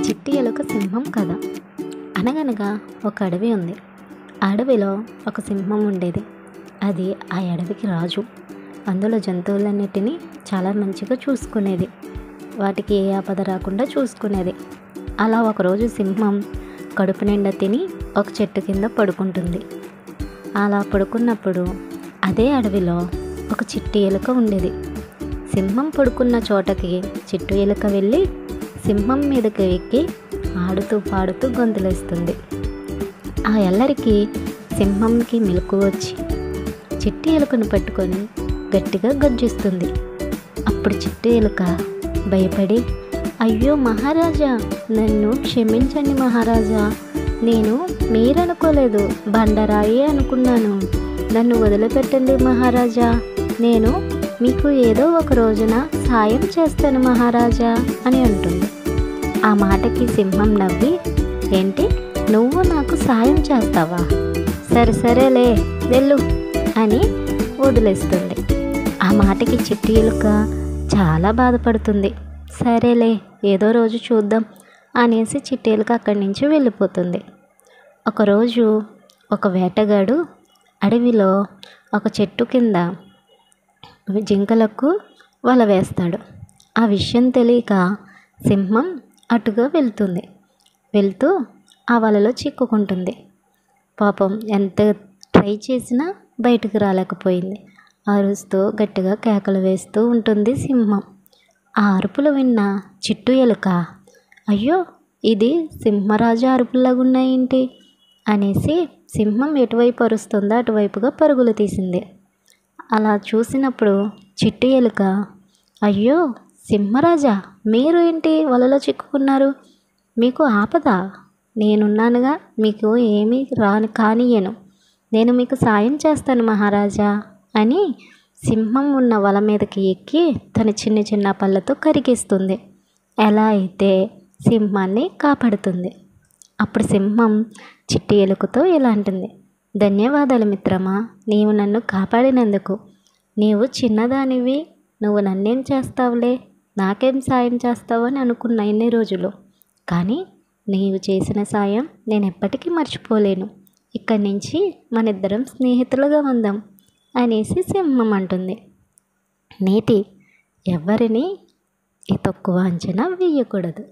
చిట్టి ఎలుక సింహం కథ. అనగనగా ఒక అడవి ఉంది. ఆ అడవిలో ఒక సింహం ఉండేది. అది ఆ అడవికి రాజు. అందులో జంతువులన్నిటినీ చాలా మంచిగా చూసుకునేది. వాటికి ఏ ఆపద రాకుండా చూసుకునేది. అలా ఒకరోజు సింహం కడుపు నిండా తిని ఒక చెట్టు కింద పడుకుంటుంది. అలా పడుకున్నప్పుడు అదే అడవిలో ఒక చిట్టి ఎలుక ఉండేది. సింహం పడుకున్న చోటకి చిట్టు ఎలుక వెళ్ళి సింహం మీదకి ఎక్కి ఆడుతూ పాడుతూ గొంతులేస్తుంది. ఆ ఎల్లరికి సింహంకి మెలకు వచ్చి చిట్టి ఎలుకను పట్టుకొని గట్టిగా గర్జిస్తుంది. అప్పుడు చిట్టి ఎలుక భయపడి, అయ్యో మహారాజా, నన్ను క్షమించండి మహారాజా, నేను మీరనుకోలేదు, బండరాయి అనుకున్నాను, నన్ను వదిలిపెట్టండి మహారాజా, నేను మీకు ఏదో ఒక రోజున సాయం చేస్తాను మహారాజా అని అంటుంది. ఆ మాటకి సింహం నవ్వి, ఏంటి, నువ్వు నాకు సాయం చేస్తావా, సరే సరేలే వెళ్ళు అని వదిలేస్తుంది. ఆ మాటకి చిట్టి ఎలుక చాలా బాధపడుతుంది. సరేలే, ఏదో రోజు చూద్దాం అనేసి చిట్టి ఎలుక అక్కడి నుంచి వెళ్ళిపోతుంది. ఒకరోజు ఒక వేటగాడు అడవిలో ఒక చెట్టు కింద జింకలకు వల వేస్తాడు. ఆ విషయం తెలియక సింహం అటుగా వెళ్తూ ఆ వలలో చిక్కుకుంటుంది. పాపం ఎంత ట్రై చేసినా బయటకు రాలేకపోయింది. అరుస్తూ గట్టిగా కేకలు వేస్తూ ఉంటుంది సింహం. ఆ అరుపులు విన్న చిట్టు ఎలుక, అయ్యో, ఇది సింహరాజు అరుపుల్లాగా ఉన్నాయేంటి అనేసి సింహం ఎటువైపు అరుస్తుందో అటువైపుగా పరుగులు తీసింది. అలా చూసినప్పుడు చిట్టి ఎలుక, అయ్యో సింహరాజా, మీరు ఏంటి వలలో చిక్కుకున్నారు, మీకు ఆపద, నేనున్నానుగా, మీకు ఏమీ కానియను, నేను మీకు సాయం చేస్తాను మహారాజా అని సింహం ఉన్న వల మీదకి ఎక్కి తన చిన్న చిన్న పళ్ళతో కరిగిస్తుంది. ఎలా అయితే సింహాన్ని కాపాడుతుంది. అప్పుడు సింహం చిట్టి ఎలుకతో ఇలా అంటుంది, ధన్యవాదాలు మిత్రమా, నీవు నన్ను కాపాడినందుకు. నీవు చిన్నదానివి, నువ్వు నన్నేం చేస్తావులే, నాకేం సాయం చేస్తావు అని అనుకున్నా ఇన్ని రోజులు, కానీ నీవు చేసిన సాయం నేను ఎప్పటికీ మర్చిపోలేను. ఇక్కడి నుంచి మనిద్దరం స్నేహితులుగా ఉందాం అనేసి సింహం అంటుంది. నీతి, ఎవరిని తక్కువ అంచనా వేయకూడదు.